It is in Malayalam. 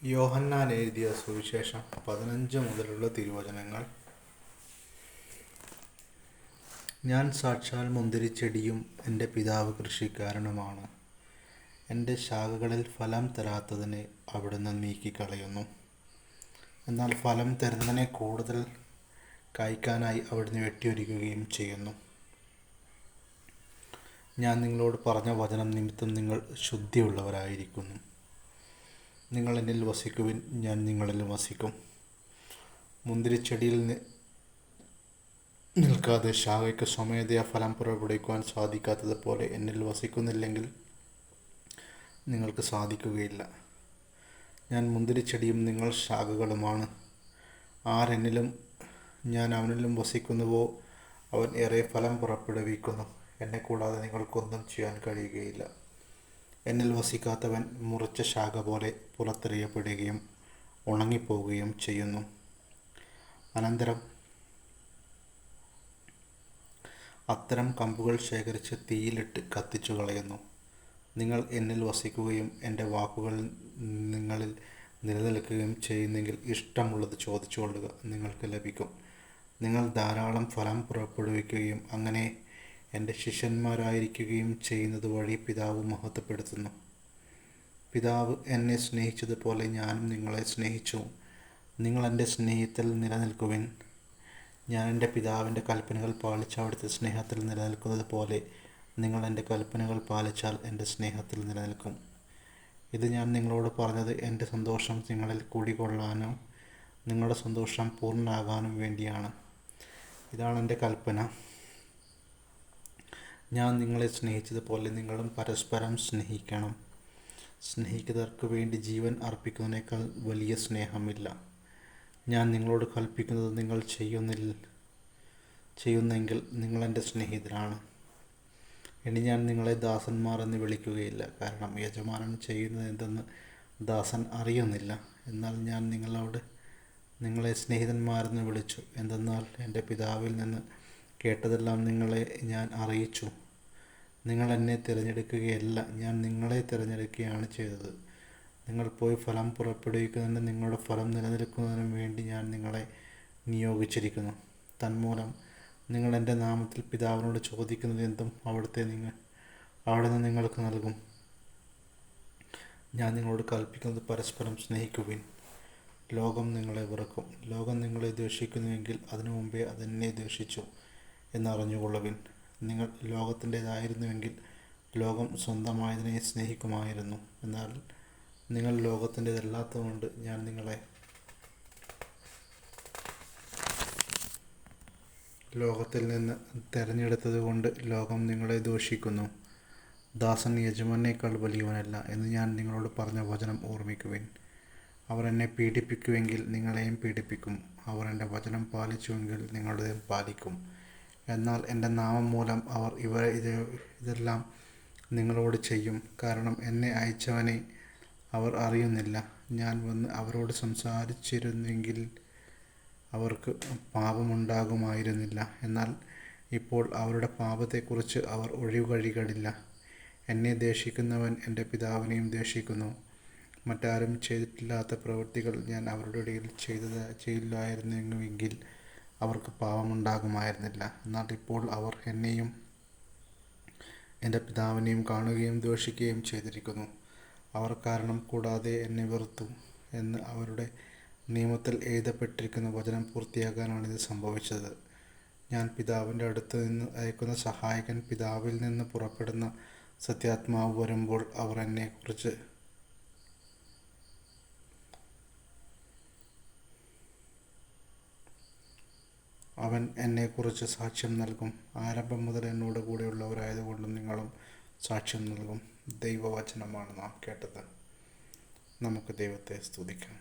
യോഹന്നാൻ എഴുതിയ സുവിശേഷം 15 മുതലുള്ള തിരുവചനങ്ങൾ. ഞാൻ സാക്ഷാൽ മുന്തിരിച്ചെടിയും എൻ്റെ പിതാവ് കൃഷിക്കാരനുമാണ്. എൻ്റെ ശാഖകളിൽ ഫലം തരാത്തതിനെ അവിടുന്ന് നീക്കിക്കളയുന്നു. എന്നാൽ ഫലം തരുന്നതിനെ കൂടുതൽ കായ്ക്കാനായി അവിടുന്ന് വെട്ടിയൊരുക്കുകയും ചെയ്യുന്നു. ഞാൻ നിങ്ങളോട് പറഞ്ഞ വചനം നിമിത്തം നിങ്ങൾ ശുദ്ധിയുള്ളവരായിരിക്കുന്നു. നിങ്ങൾ എന്നിൽ വസിക്കുവിൻ, ഞാൻ നിങ്ങളിൽ വസിക്കും. മുന്തിരിച്ചെടിയിൽ നിൽക്കാതെ ശാഖയ്ക്ക് സ്വമേധയാ ഫലം പുറപ്പെടുവിക്കുവാൻ സാധിക്കാത്തതുപോലെ എന്നിൽ വസിക്കുന്നില്ലെങ്കിൽ നിങ്ങൾക്ക് സാധിക്കുകയില്ല. ഞാൻ മുന്തിരിച്ചെടിയും നിങ്ങൾ ശാഖകളുമാണ്. ആരെന്നിലും ഞാൻ അവനിലും വസിക്കുന്നുവോ അവൻ ഏറെ ഫലം പുറപ്പെടുവിക്കുന്നു. എന്നെ കൂടാതെ നിങ്ങൾക്കൊന്നും ചെയ്യാൻ കഴിയുകയില്ല. എന്നിൽ വസിക്കാത്തവൻ മുറിച്ച ശാഖ പോലെ പുറത്തെറിയപ്പെടുകയും ഉണങ്ങിപ്പോവുകയും ചെയ്യുന്നു. അനന്തരം അത്തരം കമ്പുകൾ ശേഖരിച്ച് തീയിലിട്ട് കത്തിച്ചു കളയുന്നു. നിങ്ങൾ എന്നിൽ വസിക്കുകയും എൻ്റെ വാക്കുകൾ നിങ്ങളിൽ നിലനിൽക്കുകയും ചെയ്യുന്നെങ്കിൽ ഇഷ്ടമുള്ളത് ചോദിച്ചുകൊള്ളുക, നിങ്ങൾക്ക് ലഭിക്കും. നിങ്ങൾ ധാരാളം ഫലം പുറപ്പെടുവിക്കുകയും അങ്ങനെ എൻ്റെ ശിഷ്യന്മാരായിരിക്കുകയും ചെയ്യുന്നത് വഴി പിതാവ് മഹത്വപ്പെടുത്തുന്നു. പിതാവ് എന്നെ സ്നേഹിച്ചതുപോലെ ഞാനും നിങ്ങളെ സ്നേഹിച്ചു. നിങ്ങൾ എൻ്റെ സ്നേഹത്തിൽ നിലനിൽക്കുവിൻ. ഞാൻ എൻ്റെ പിതാവിൻ്റെ കൽപ്പനകൾ പാലിച്ച് അവിടുത്തെ സ്നേഹത്തിൽ നിലനിൽക്കുന്നത് പോലെ നിങ്ങൾ എൻ്റെ കൽപ്പനകൾ പാലിച്ചാൽ എൻ്റെ സ്നേഹത്തിൽ നിലനിൽക്കും. ഇത് ഞാൻ നിങ്ങളോട് പറഞ്ഞത് എൻ്റെ സന്തോഷം നിങ്ങളിൽ കൂടിക്കൊള്ളാനും നിങ്ങളുടെ സന്തോഷം പൂർണ്ണമാകാനും വേണ്ടിയാണ്. ഇതാണ് എൻ്റെ കൽപ്പന: ഞാൻ നിങ്ങളെ സ്നേഹിച്ചതുപോലെ നിങ്ങളും പരസ്പരം സ്നേഹിക്കണം. സ്നേഹിക്കുന്നവർക്ക് വേണ്ടി ജീവൻ അർപ്പിക്കുന്നതിനേക്കാൾ വലിയ സ്നേഹമില്ല. ഞാൻ നിങ്ങളോട് കൽപ്പിക്കുന്നത് നിങ്ങൾ ചെയ്യുന്നെങ്കിൽ നിങ്ങൾ എൻ്റെ സ്നേഹിതരാണ്. ഇനി ഞാൻ നിങ്ങളെ ദാസന്മാർ എന്ന് വിളിക്കുകയില്ല, കാരണം യജമാനൻ ചെയ്യുന്നത് എന്തെന്ന് ദാസൻ അറിയുന്നില്ല. എന്നാൽ ഞാൻ നിങ്ങളെ സ്നേഹിതന്മാരെന്ന് വിളിച്ചു. എന്തെന്നാൽ എൻ്റെ പിതാവിൽ നിന്ന് കേട്ടതെല്ലാം നിങ്ങളെ ഞാൻ അറിയിച്ചു. നിങ്ങൾ എന്നെ തിരഞ്ഞെടുക്കുകയല്ല, ഞാൻ നിങ്ങളെ തിരഞ്ഞെടുക്കുകയാണ് ചെയ്തത്. നിങ്ങൾ പോയി ഫലം പുറപ്പെടുവിക്കുന്നതിന് നിങ്ങളുടെ ഫലം നിലനിൽക്കുന്നതിനും വേണ്ടി ഞാൻ നിങ്ങളെ നിയോഗിച്ചിരിക്കുന്നു. തന്മൂലം നിങ്ങൾ എൻ്റെ നാമത്തിൽ പിതാവിനോട് ചോദിക്കുന്നത് എന്തും അവിടുന്ന് നിങ്ങൾക്ക് നൽകും. ഞാൻ നിങ്ങളോട് കൽപ്പിക്കുന്നത് പരസ്പരം സ്നേഹിക്കുവിൻ. ലോകം നിങ്ങളെ വെറുക്കും. ലോകം നിങ്ങളെ ദ്വേഷിക്കുന്നുവെങ്കിൽ അതിനു മുമ്പേ അതെന്നെ ദ്വേഷിച്ചു എന്നറിഞ്ഞുകൊള്ളുവിൻ. നിങ്ങൾ ലോകത്തിൻ്റേതായിരുന്നുവെങ്കിൽ ലോകം സ്വന്തമായതിനെ സ്നേഹിക്കുമായിരുന്നു. എന്നാൽ നിങ്ങൾ ലോകത്തിൻ്റേതല്ലാത്തതുകൊണ്ട് ഞാൻ നിങ്ങളെ ലോകത്തിൽ നിന്ന് തിരഞ്ഞെടുത്തതുകൊണ്ട് ലോകം നിങ്ങളെ ദൂഷിക്കുന്നു. ദാസൻ യജമാനേക്കാൾ വലിയവനല്ല എന്ന് ഞാൻ നിങ്ങളോട് പറഞ്ഞ വചനം ഓർമ്മിക്കുവിൻ. അവർ എന്നെ പീഡിപ്പിക്കുമെങ്കിൽ നിങ്ങളെയും പീഡിപ്പിക്കും. അവർ എൻ്റെ വചനം പാലിച്ചുവെങ്കിൽ നിങ്ങളുടേതും പാലിക്കും. എന്നാൽ എൻ്റെ നാമം മൂലം അവർ ഇതെല്ലാം നിങ്ങളോട് ചെയ്യും. കാരണം എന്നെ അയച്ചവനെ അവർ അറിയുന്നില്ല. ഞാൻ വന്ന് അവരോട് സംസാരിച്ചിരുന്നെങ്കിൽ അവർക്ക് പാപമുണ്ടാകുമായിരുന്നില്ല. എന്നാൽ ഇപ്പോൾ അവരുടെ പാപത്തെക്കുറിച്ച് അവർ ഒഴികഴികളില്ല. എന്നെ ദ്വേഷിക്കുന്നവൻ എൻ്റെ പിതാവിനെയും ദ്വേഷിക്കുന്നു. മറ്റാരും ചെയ്തിട്ടില്ലാത്ത പ്രവൃത്തികൾ ഞാൻ അവരുടെ ഇടയിൽ ചെയ്യില്ലായിരുന്നുവെങ്കിൽ അവർക്ക് പാപമുണ്ടാകുമായിരുന്നില്ല. എന്നാൽ ഇപ്പോൾ അവർ എന്നെയും എൻ്റെ പിതാവിനെയും കാണുകയും ദ്വേഷിക്കുകയും ചെയ്തിരിക്കുന്നു. അവർ കാരണം കൂടാതെ എന്നെ വെറുത്തു എന്ന് അവരുടെ നിയമത്തിൽ എഴുതപ്പെട്ടിരിക്കുന്ന വചനം പൂർത്തിയാക്കാനാണിത് സംഭവിച്ചത്. ഞാൻ പിതാവിൻ്റെ അടുത്ത് നിന്ന് അയക്കുന്ന സഹായകൻ, പിതാവിൽ നിന്ന് പുറപ്പെടുന്ന സത്യാത്മാവ് വരുമ്പോൾ അവൻ എന്നെക്കുറിച്ച് സാക്ഷ്യം നൽകും. ആരംഭം മുതൽ എന്നോട് കൂടെയുള്ളവരായതുകൊണ്ട് നിങ്ങളും സാക്ഷ്യം നൽകും. ദൈവവചനമാണ് നാം കേട്ടത്. നമുക്ക് ദൈവത്തെ സ്തുതിക്കാം.